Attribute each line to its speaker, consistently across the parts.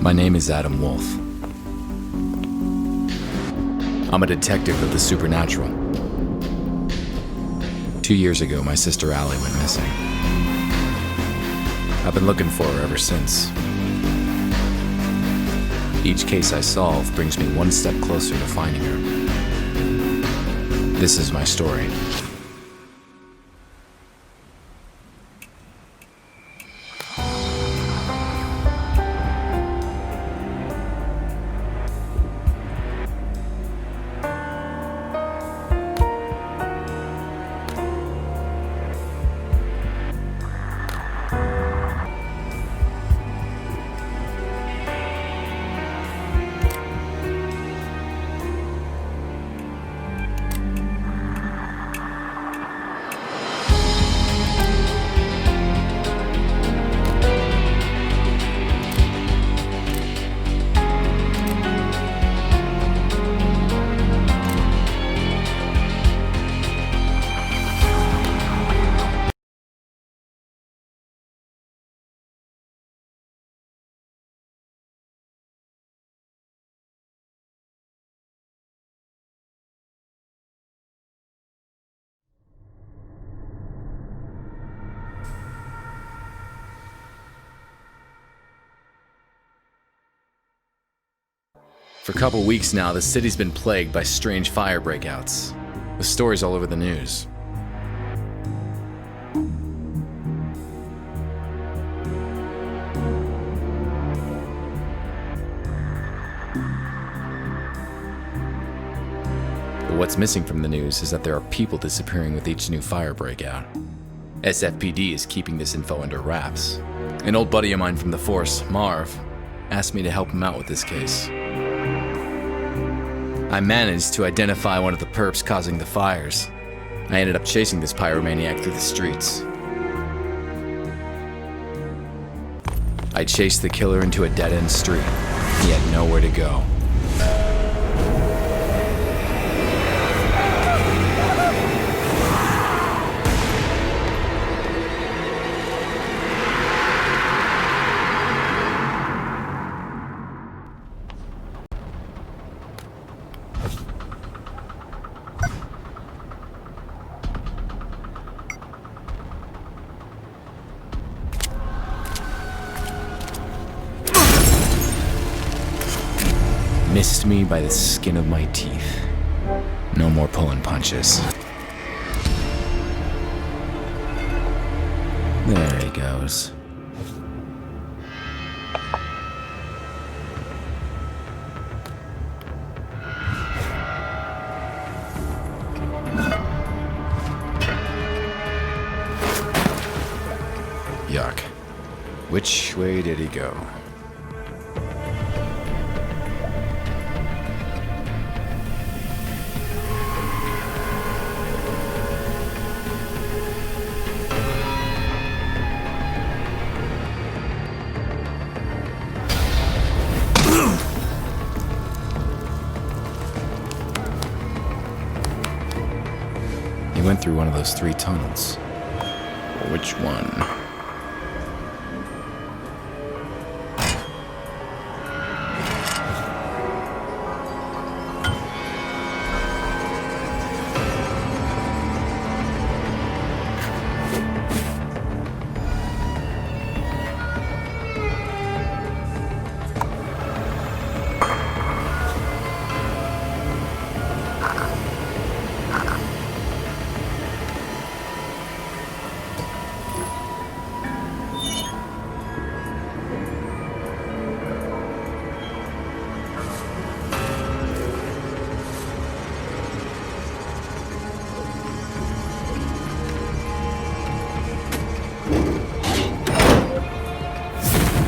Speaker 1: My name is Adam Wolfe. I'm a detective of the supernatural. 2 years ago, my sister Allie went missing. I've been looking for her ever since. Each case I solve brings me one step closer to finding her. This is my story. For a couple weeks now, the city's been plagued by strange fire breakouts, with stories all over the news. But what's missing from the news is that there are people disappearing with each new fire breakout. SFPD is keeping this info under wraps. An old buddy of mine from the force, Marv, asked me to help him out with this case. I managed to identify one of the perps causing the fires. I ended up chasing this pyromaniac through the streets. I chased the killer into a dead-end street. He had nowhere to go. Missed me by the skin of my teeth. No more pulling punches. There he goes. Yuck. Which way did he go? He went through one of those 3 tunnels. Which one?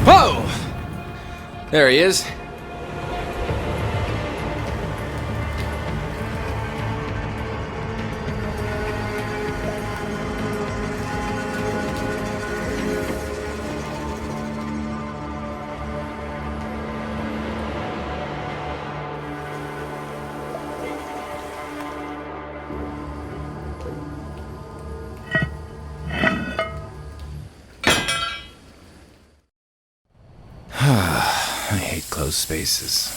Speaker 1: Whoa! There he is. I hate enclosed spaces.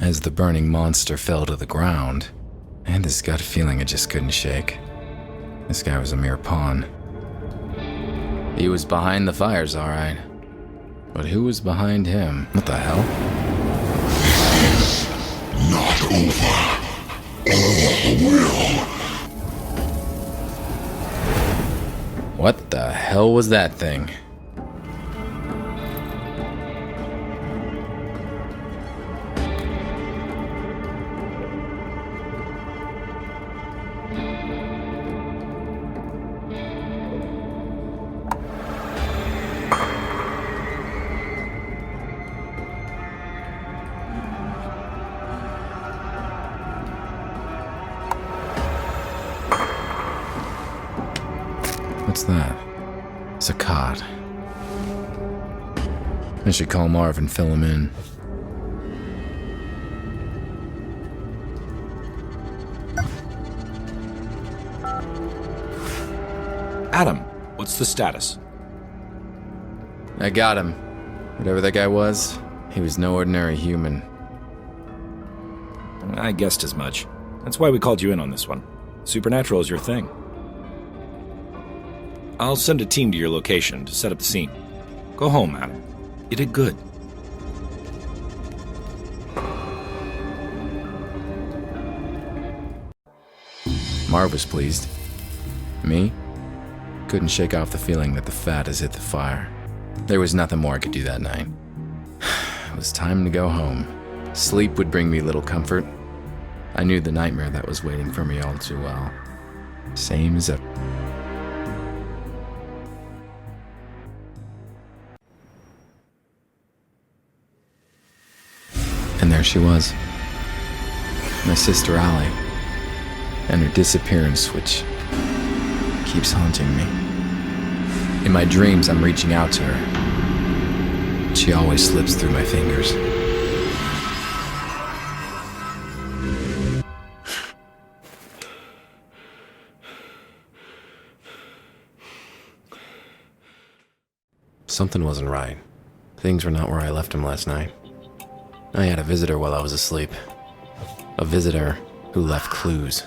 Speaker 1: As the burning monster fell to the ground, I had this gut feeling I just couldn't shake. This guy was a mere pawn. He was behind the fires, all right. But who was behind him? What the hell?
Speaker 2: Not over. All will.
Speaker 1: What the hell was that thing? What's that? It's a cot. I should call Marv and fill him in.
Speaker 3: Adam, what's the status?
Speaker 1: I got him. Whatever that guy was, he was no ordinary human.
Speaker 3: I guessed as much. That's why we called you in on this one. Supernatural is your thing. I'll send a team to your location to set up the scene. Go home, Adam. You did good.
Speaker 1: Marv was pleased. Me? Couldn't shake off the feeling that the fat has hit the fire. There was nothing more I could do that night. It was time to go home. Sleep would bring me little comfort. I knew the nightmare that was waiting for me all too well. Same as ever. And there she was. My sister Allie. And her disappearance, which keeps haunting me. In my dreams, I'm reaching out to her. She always slips through my fingers. Something wasn't right. Things were not where I left them last night. I had a visitor while I was asleep. A visitor who left clues.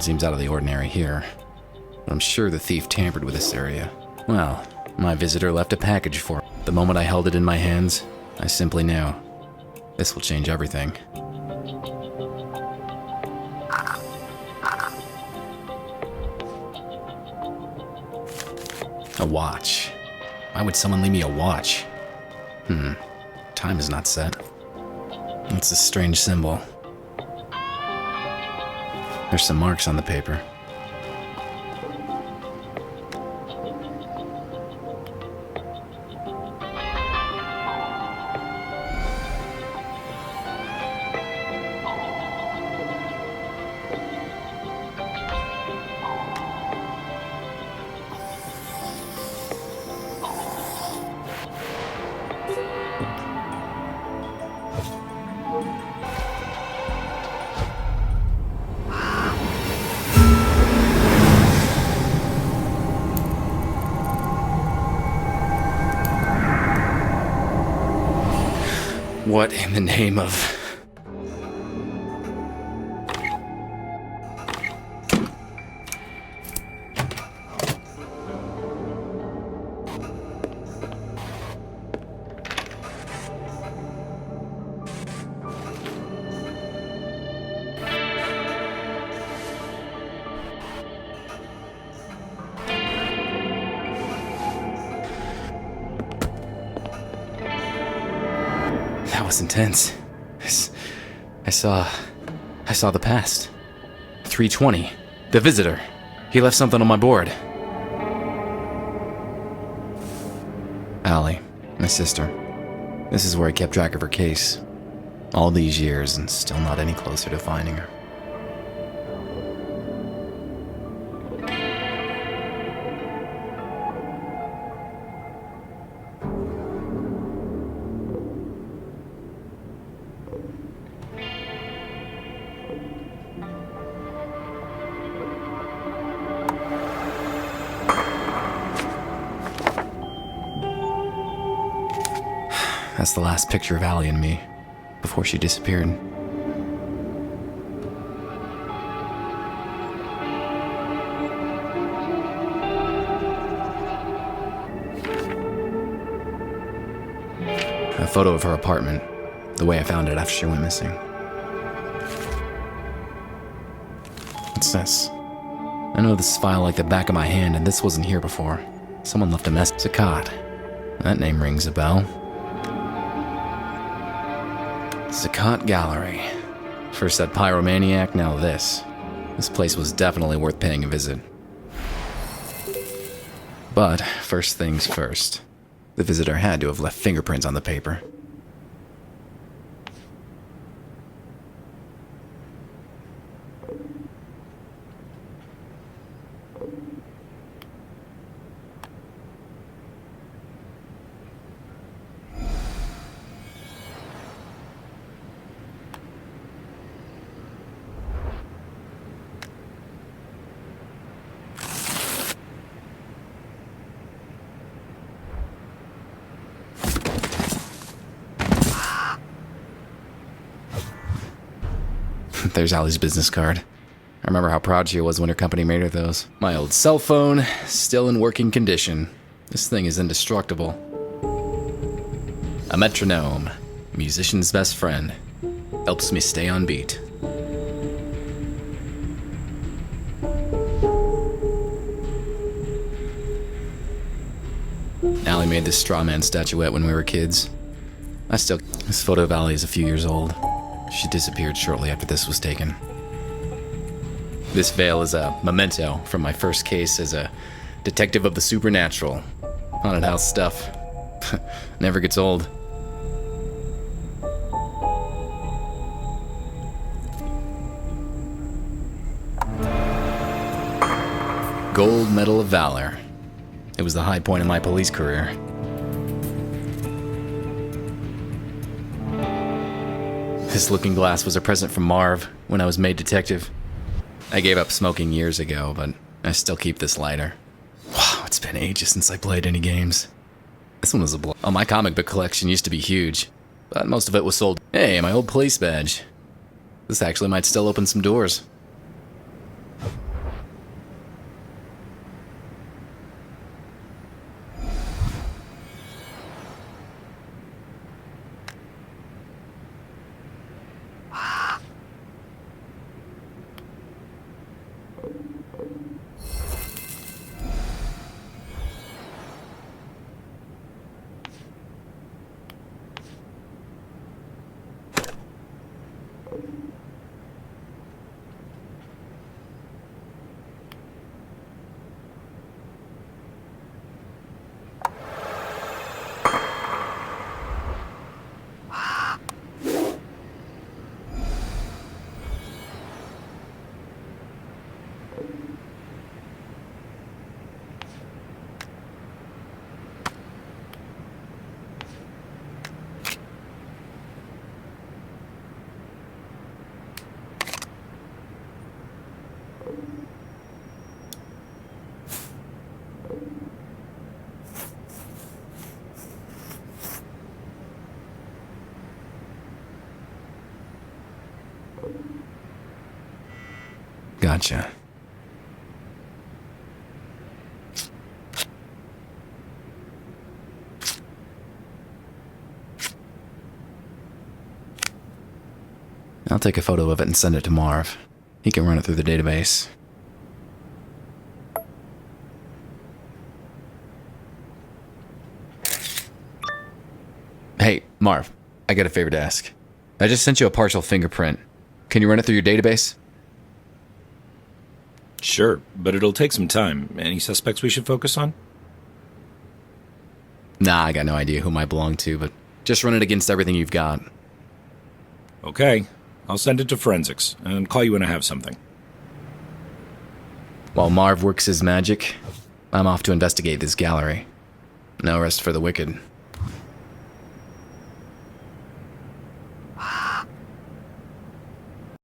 Speaker 1: seems out of the ordinary here. But I'm sure the thief tampered with this area. Well, my visitor left a package for me. The moment I held it in my hands, I simply knew. This will change everything. A watch. Why would someone leave me a watch? Time is not set. It's a strange symbol. There's some marks on the paper. What in the name of... That was intense. I saw the past. 320. The visitor. He left something on my board. Allie, my sister. This is where I kept track of her case. All these years and still not any closer to finding her. That's the last picture of Allie and me, before she disappeared. A photo of her apartment, the way I found it after she went missing. What's this? I know this file like the back of my hand, and this wasn't here before. Someone left a message. Sakat. That name rings a bell. Sakat Gallery. First that pyromaniac, now this. This place was definitely worth paying a visit. But first things first. The visitor had to have left fingerprints on the paper. There's Allie's business card. I remember how proud she was when her company made her those. My old cell phone, still in working condition. This thing is indestructible. A metronome, musician's best friend. Helps me stay on beat. Allie made this straw man statuette when we were kids. This photo of Allie is a few years old. She disappeared shortly after this was taken. This veil is a memento from my first case as a detective of the supernatural. Haunted house stuff. Never gets old. Gold Medal of Valor. It was the high point of my police career. This looking glass was a present from Marv when I was made detective. I gave up smoking years ago, but I still keep this lighter. Wow, it's been ages since I played any games. This one was a blow. Oh, my comic book collection used to be huge, but most of it was sold. Hey, my old police badge. This actually might still open some doors. Gotcha. I'll take a photo of it and send it to Marv. He can run it through the database. Hey, Marv, I got a favor to ask. I just sent you a partial fingerprint. Can you run it through your database?
Speaker 3: Sure, but it'll take some time. Any suspects we should focus on?
Speaker 1: Nah, I got no idea who might belong to, but just run it against everything you've got.
Speaker 3: Okay, I'll send it to forensics and call you when I have something.
Speaker 1: While Marv works his magic, I'm off to investigate this gallery. No rest for the wicked.